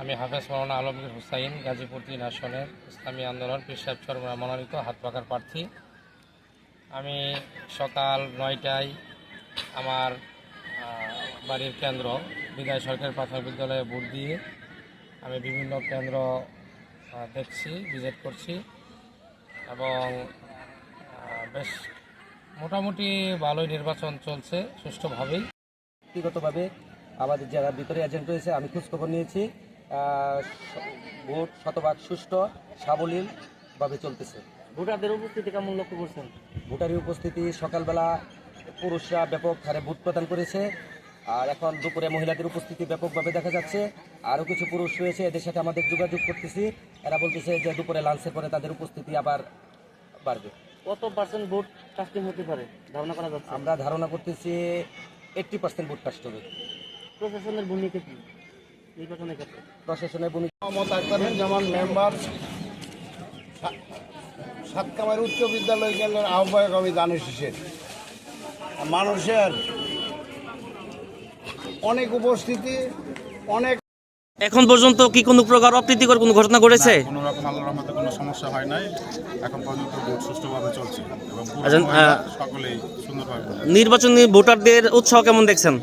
আমি হাফেজ মাওলানা আলমগীর হুসাইন, গাজীপুর ৩ আসনের ইসলামী আন্দোলন পীর সাহেব চরমোনাই মনোনীত হাত পাখার প্রার্থী। আমি সকাল ৯টায় আমার বাড়ির কেন্দ্র বিদায় সরকারি প্রাথমিক বিদ্যালয়ে ভোট দিয়ে আমি বিভিন্ন কেন্দ্র দেখছি, ভিজিট করছি এবং বেশ মোটামুটি ভালোই নির্বাচন চলছে সুষ্ঠুভাবেই। ব্যক্তিগতভাবে আমাদের যারা ভিতরে এজেন্ট রয়েছে আমি খোঁজখবর নিয়েছি, ভোট শতভাগ সুষ্ঠু সাবলীলভাবে চলতেছে। ভোটারদের উপস্থিতি কেমন লক্ষ্য করছেন? ভোটারের উপস্থিতি সকালবেলা পুরুষরা ব্যাপক হারে ভোট প্রদান করেছে, আর এখন দুপুরে মহিলাদের উপস্থিতি ব্যাপকভাবে দেখা যাচ্ছে। আরও কিছু পুরুষ রয়েছে, এদের সাথে আমাদের যোগাযোগ করতেছি, এরা বলতেছে যে দুপুরে লাঞ্চের পরে তাদের উপস্থিতি আবার বাড়বে। কত পার্সেন্ট ভোট কাস্টিং হতে পারে ধারণা করা যাচ্ছে? আমরা ধারণা করতেছি 80% ভোট কাস্ট হবে। প্রশাসনের ভূমিকা কি নির্বাচনের ক্ষেত্রে? প্রশাসনের ভূমিকা মোহাম্মদ আখতারুজ্জামান মেম্বার, সাতকামার উচ্চ বিদ্যালয় কেন্দ্রের আহ্বায়ক আমি দানিশ হোসেন। মানুষের অনেক উপস্থিতি, অনেক। এখন পর্যন্ত কি কোনো প্রকার অপ্রীতিকর কোনো ঘটনা ঘটেছে? কোনো রকম আল্লাহর রহমতে কোনো সমস্যা হয় নাই। এখন পর্যন্ত ভোট সুষ্ঠুভাবে চলছে এবং সকলেই সুন্দরভাবে। নির্বাচনী ভোটারদের উৎসাহ কেমন দেখছেন?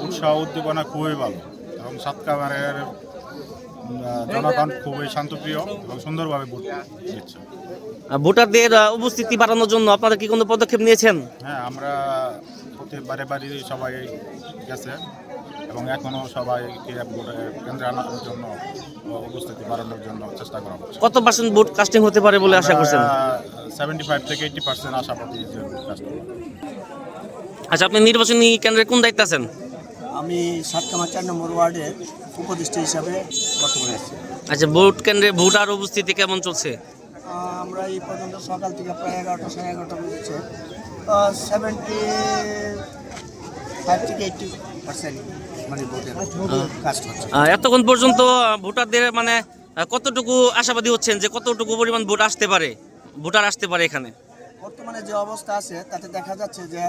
উৎসাহ উদ্দীপনা খুবই ভালো এবং সাতকামারের জনগণ খুবই শান্তপ্রিয় এবং সুন্দরভাবে ভোট দিচ্ছে। ভোটারদের উপস্থিতি বাড়ানোর জন্য আপনারা কি কোনো পদক্ষেপ নিয়েছেন? হ্যাঁ, আমরা প্রত্যেকবারে বাড়ি সবাই গেছে এবং এখনও সবাইকে কেন্দ্রে আনার জন্য উপস্থিতি বাড়ানোর জন্য চেষ্টা করা হচ্ছে। কত পার্সেন্ট ভোট কাস্টিং হতে পারে বলে আশা করছেন? 75 থেকে 80% আশাবাদী যে ভোট কাস্টিং। আচ্ছা, আপনি নির্বাচনী কেন্দ্রে কোন দায়িত্বে আছেন? আমি সাতকামা 4 নম্বর ওয়ার্ডের উপদেষ্টা হিসাবে বর্তমানে আছি। আচ্ছা, ভোট কেন্দ্রে ভোটার উপস্থিতি কেমন চলছে? আমরা এই পর্যন্ত সকাল থেকে প্রায় 11টা সাড়ে 11টা বেজেছে, 75 থেকে 80% মানে ভোটের কাস্ট হচ্ছে। এতক্ষণ পর্যন্ত ভোটারদের মানে কতটুকু আশাবাদী হচ্ছেন যে কতটুকু পরিমাণ ভোট আসতে পারে, ভোটার আসতে পারে এখানে? বর্তমানে যে অবস্থা আছে তাতে দেখা যাচ্ছে যে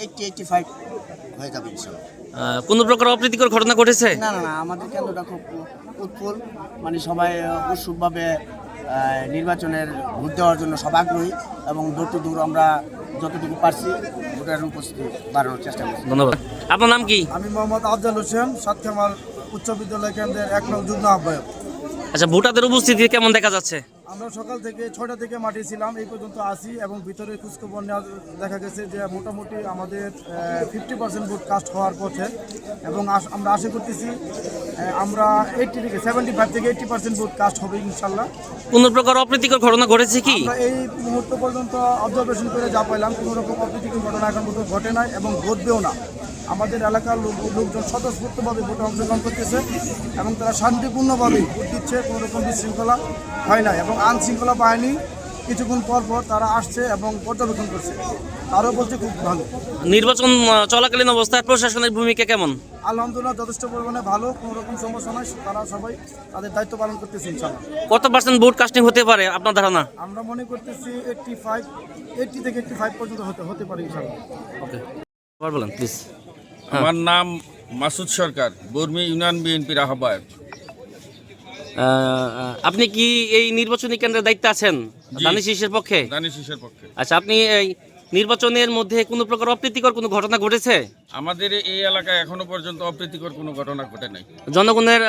80-85 হয়ে যাবে ইনশাল্লাহ। কোনো প্রকার অপ্রীতিকর ঘটনা ঘটেছে? না, আমাদের কেন্দ্রটা খুব উৎফুল, মানে সবাই উৎসুকভাবে নির্বাচনের ভোট দেওয়ার জন্য সব আগ্রহী এবং দূর টু দূর আমরা যতটুকু পারছি ভোটারের উপস্থিতি বাড়ানোর চেষ্টা করছি। ধন্যবাদ। আপনার নাম কি? আমি মোহাম্মদ আফজাল হোসেন, সাতকামার উচ্চ বিদ্যালয় কেন্দ্রের 1 নং যুগ্ম আহ্বায়ক। আচ্ছা, ভোটারদের উপস্থিতি কেমন দেখা যাচ্ছে? আমরা সকাল থেকে 6টা থেকে মাঠে ছিলাম, এই পর্যন্ত আসি এবং ভিতরে খোঁজখবর নেওয়া দেখা গেছে যে মোটামুটি আমাদের 50% ভোট কাস্ট হওয়ার পথে এবং আমরা আশা করতেছি আমরা 75 থেকে 80% ভোট কাস্ট হবে ইনশাল্লাহ। কোনো প্রকার অপ্রীতিকর ঘটনা ঘটেছে কি? আমরা এই মুহূর্ত পর্যন্ত অবজারভেশন করে যা পাইলাম কোনো রকম অপ্রীতিকর ঘটনা এখন পর্যন্ত ঘটে নাই এবং ঘটবেও না। আমাদের এলাকার লোকজন স্বতঃস্ফূর্তভাবে ভোটে অংশগ্রহণ করতেছে এবং তারা শান্তিপূর্ণভাবে ভোট দিচ্ছে, কোনো রকম বিশৃঙ্খলা হয় না এবং আইনশৃঙ্খলা বাহিনী কিছুক্ষণ পর তারা আসছে এবং পর্যবেক্ষণ করছে, তারও বলছে খুব ভালো। নির্বাচন চলাকালীন অবস্থায় প্রশাসনের ভূমিকা কেমন? আলহামদুলিল্লাহ যথেষ্ট পরিমাণে ভালো, কোনো রকম সমস্যা নয়, তারা সবাই তাদের দায়িত্ব পালন করতেছে ইনশাআল্লাহ। কত পার্সেন্ট ভোট কাস্টিং হতে পারে আপনার ধারণা? আমরা মনে করতেছি 80 থেকে 85 পর্যন্ত হতে পারে ইনশাআল্লাহ। ওকে, আবার বলেন প্লিজ। আমার নাম মাসুদ সরকার, বর্মি ইউনিয়ন বিএনপির আহ্বায়ক। আপনি কি এই নির্বাচনী কেন্দ্রের দায়িত্বে আছেন দানিশ শীষের পক্ষে? দানিশ শীষের পক্ষে। আচ্ছা, আপনি এই নির্বাচনের মধ্যে কোনো প্রকার অপ্রীতিকর কোনো ঘটনা ঘটেছে? আমাদের এই এলাকায় এখনো পর্যন্ত অপ্রীতিকর কোনো ঘটনা ঘটে নাই। জনগণের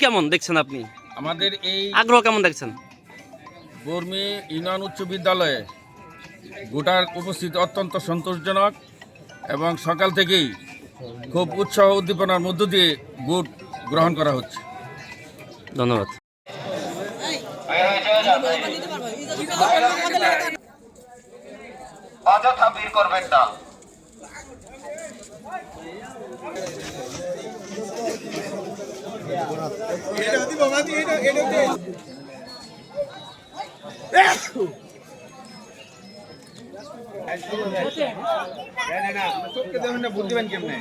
কেমন দেখছেন আপনি? আমাদের এই আগ্রহ কেমন দেখছেন? বর্মি ইউনিয়ন উচ্চ বিদ্যালয়ে ভোটার উপস্থিতি অত্যন্ত সন্তোষজনক এবং সকাল থেকেই খুব উৎসাহ উদ্দীপনার মধ্য দিয়ে ভোট গ্রহণ করা হচ্ছে। ধন্যবাদ। অযথা ভিড় করবেন না। ভোট দিবেন কেমনে?